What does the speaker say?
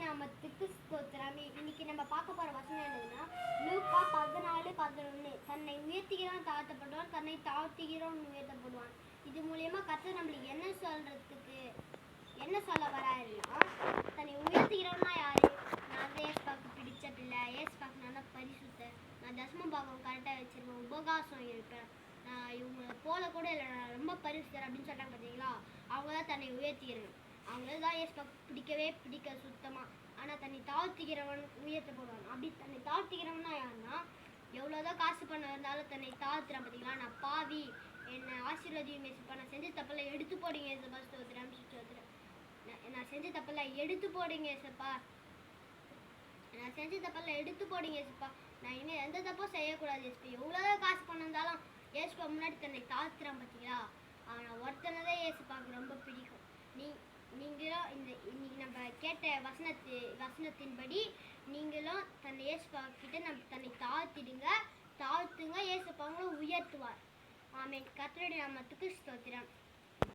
நாமத்துக்கு ஸ்தோத்திரம். இன்னைக்கு நம்ம பார்க்க போற வசனம் என்னதுன்னா லூக்கா 14:11. தன்னை உயர்த்துகிறவன் தாழ்த்தப்படுவான், தன்னை தாழ்த்துகிறவன் உயர்த்தப்படுவான். இது மூலியமா கர்த்தர் நம்மளுக்கு என்ன சொல்ல வராருன்னா, தன்னை உயர்த்துகிறவனா யாரு? நான் தான் ஏசுப்பாக்கு பிடிச்ச பிள்ளை, ஏசுப்பாக்கு நல்லா பரிசுத்த, நான் தசம பாகம் கரெக்டாக வச்சிருவேன், உபகாசம் இருப்பேன், நான் இவங்களை போல கூட இல்லை, நான் ரொம்ப பரிசுத்தர் அப்படின்னு சொல்றாங்க பார்த்தீங்களா? அவங்க தான் தன்னை உயர்த்துகிறவன். அவங்கள தான் ஏசுப்பாக்கு பிடிக்க சுத்தமாக. ஆனால் தன்னை தாழ்த்துகிறவன் உயர்த்தப்படுவான். அப்படி தன்னை தாழ்த்துகிறவனா யாருன்னா, எவ்வளோதான் காசு பண்ண இருந்தாலும் தன்னை தாழ்த்துறான் பார்த்தீங்களா? நான் பாவி, என்னை ஆசீர்வதியும் ஏசுப்பா, நான் செஞ்ச தப்பெல்லாம் எடுத்து போடுங்க ஏசப்பா, ஸ்தோத்திரம் ஸ்தோத்திரம், நான் செஞ்ச தப்பெல்லாம் எடுத்து போடுங்க ஏசப்பா, நான் செஞ்ச தப்பெல்லாம் எடுத்து போடுங்க ஏசுப்பா, நான் இனிமேல் எந்த தப்பும் செய்யக்கூடாது ஏசுப்பா. எவ்வளோதான் காசு பண்ணிருந்தாலும் ஏசுப்பா முன்னாடி தன்னை தாழ்த்துறான் பார்த்தீங்களா? ஆனால் ஒருத்தனை தான் ஏசுப்பாக்கு ரொம்ப பிடிக்கும். நீங்களும் இன்னைக்கு நம்ம கேட்ட வசனத்தின்படி நீங்களும் தன்னை ஏசுப்பா கிட்ட தன்னை தாழ்த்துங்க, ஏசுப்பாங்களும் உயர்த்துவார். ஆமென். கர்த்தருடைய நாமத்துக்கு ஸ்தோத்திரம்.